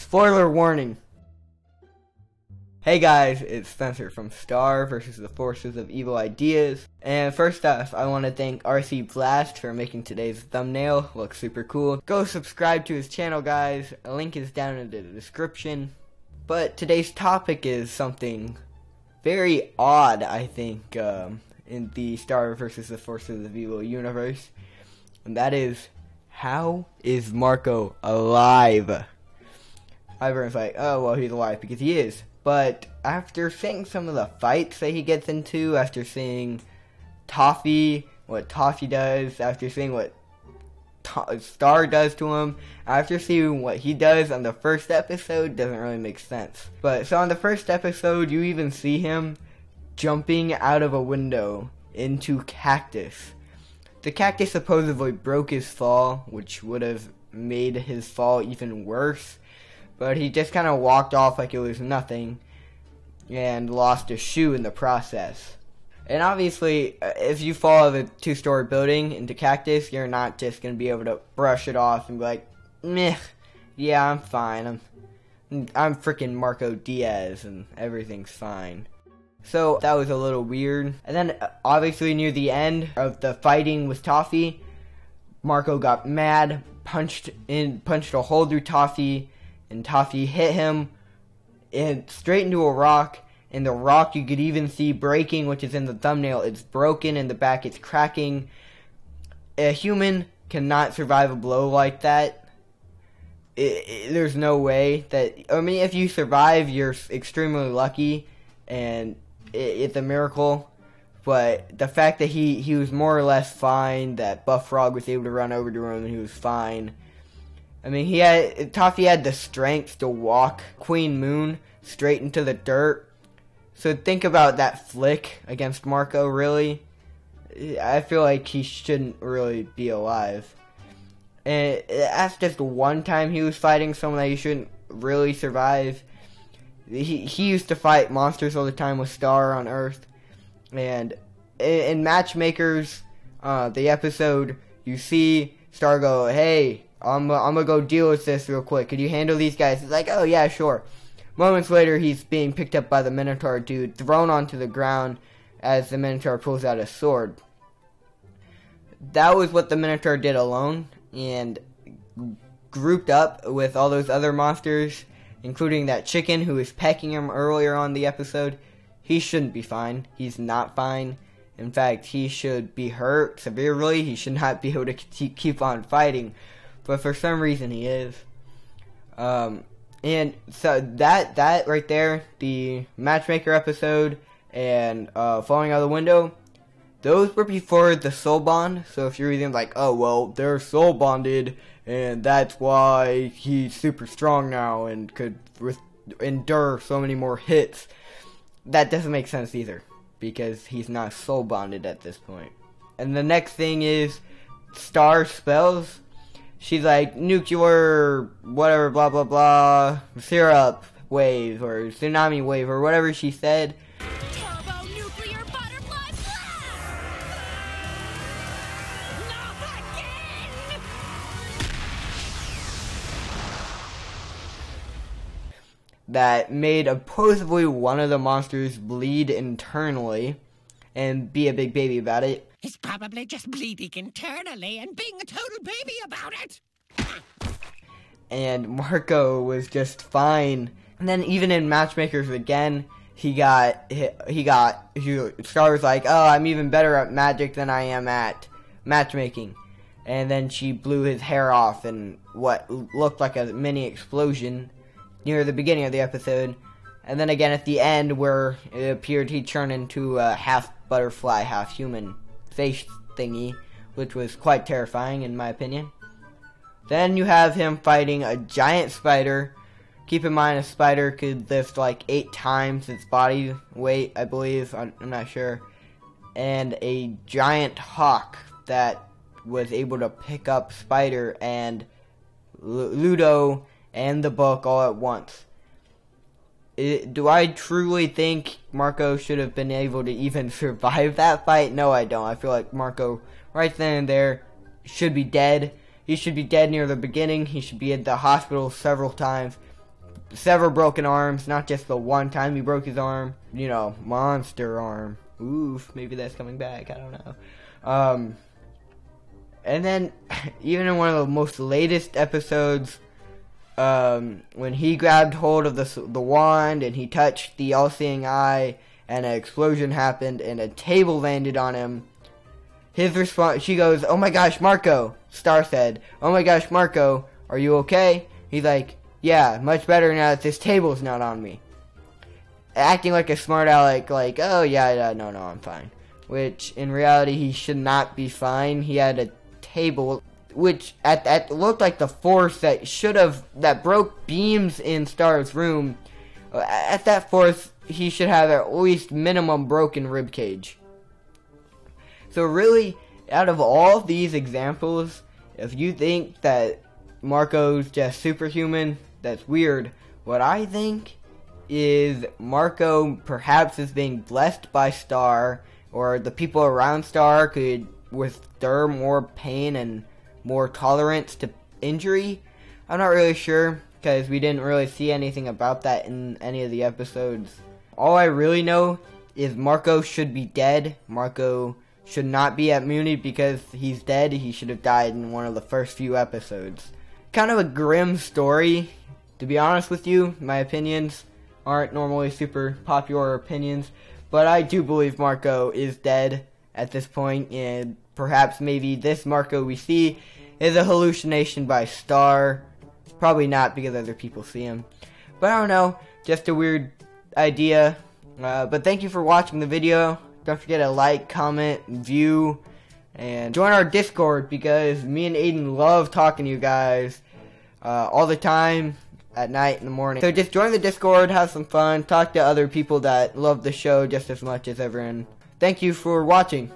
Spoiler warning. Hey guys, it's Spencer from Star versus the Forces of Evil Ideas. And first off, I want to thank RC Blast for making today's thumbnail look super cool. Go subscribe to his channel, guys. A link is down in the description. But today's topic is something very odd, I think, in the Star versus the Forces of Evil universe. And that is, how is Marco alive? Everyone's like, oh, well, he's alive because he is. But after seeing some of the fights that he gets into, after seeing Toffee, what Toffee does, after seeing what Star does to him, after seeing what he does on the first episode, doesn't really make sense. But so on the first episode, you even see him jumping out of a window into cactus. The cactus supposedly broke his fall, which would have made his fall even worse. But he just kind of walked off like it was nothing and lost a shoe in the process. And obviously, if you fall out of a 2-story building into cactus, you're not just going to be able to brush it off and be like, meh, yeah, I'm fine. I'm freaking Marco Diaz and everything's fine. So that was a little weird. And then obviously near the end of the fighting with Toffee, Marco got mad, punched a hole through Toffee, and Toffee hit him straight into a rock, and the rock you could even see breaking, which is in the thumbnail. It's broken in the back, it's cracking. A human cannot survive a blow like that. There's no way that, I mean, if you survive, you're extremely lucky, and it's a miracle. But the fact that he was more or less fine, that Buff Frog was able to run over to him and he was fine. I mean, Toffee had the strength to walk Queen Moon straight into the dirt. So think about that flick against Marco, really. I feel like he shouldn't really be alive. And that's just one time he was fighting someone that he shouldn't really survive. He used to fight monsters all the time with Star on Earth. And in Matchmakers, the episode, you see Star go, hey, I'm gonna go deal with this real quick. Could you handle these guys? He's like, oh yeah, sure. Moments later, he's being picked up by the Minotaur dude, thrown onto the ground as the Minotaur pulls out a sword. That was what the Minotaur did alone, and grouped up with all those other monsters, including that chicken who was pecking him earlier on the episode. He shouldn't be fine. He's not fine. In fact, he should be hurt severely. He should not be able to keep on fighting. But for some reason he is. And so that right there, the Matchmaker episode and falling out of the window, those were before the soul bond. So if you're even like, oh well, they're soul bonded and that's why he's super strong now and could endure so many more hits, that doesn't make sense either, because he's not soul bonded at this point. And the next thing is Star spells. She's like, nuclear, whatever, blah, blah, blah, syrup wave, or tsunami wave, or whatever she said. Turbo nuclear butterfly blast! Not again! That made opposably one of the monsters bleed internally and be a big baby about it. He's probably just bleeding internally and being a total baby about it. And Marco was just fine. And then even in Matchmakers again, Star was like, oh, I'm even better at magic than I am at matchmaking. And then she blew his hair off in what looked like a mini explosion near the beginning of the episode. And then again at the end, where it appeared he turned into a half butterfly, half human face thingy, which was quite terrifying in my opinion. Then you have him fighting a giant spider. Keep in mind, a spider could lift like 8 times its body weight, I believe. I'm not sure. And a giant hawk that was able to pick up Spider and Ludo and the book all at once. Do I truly think Marco should have been able to even survive that fight? No, I don't. I feel like Marco, right then and there, should be dead. He should be dead near the beginning. He should be at the hospital several times. several broken arms, not just the one time he broke his arm. You know, monster arm. Oof, maybe that's coming back. I don't know. And then, even in one of the most latest episodes, when he grabbed hold of the wand and he touched the all-seeing eye, and an explosion happened and a table landed on him. His response, she goes, "Oh my gosh, Marco," Star said. "Oh my gosh, Marco, are you okay?" He's like, "Yeah, much better now that this table's not on me." Acting like a smart aleck, like, "Oh yeah, no, I'm fine." Which, in reality, he should not be fine. He had a table, which at looked like the force that broke beams in Star's room. At that force, he should have at least minimum broken rib cage. So really, out of all of these examples, if you think that Marco's just superhuman, that's weird. What I think is Marco perhaps is being blessed by Star, or the people around Star could withstand more pain and more tolerance to injury. I'm not really sure, because we didn't really see anything about that in any of the episodes. All I really know is Marco should be dead. Marco should not be at Munich because he's dead. He should have died in one of the first few episodes. Kind of a grim story, to be honest with you. My opinions aren't normally super popular opinions, but I do believe Marco is dead at this point, and perhaps maybe this Marco we see is a hallucination by Star. Probably not, because other people see him. But I don't know, just a weird idea. But thank you for watching the video. Don't forget to like, comment, view, and join our Discord, because me and Aiden love talking to you guys all the time, at night, in the morning. So just join the Discord, have some fun, talk to other people that love the show just as much as everyone. Thank you for watching.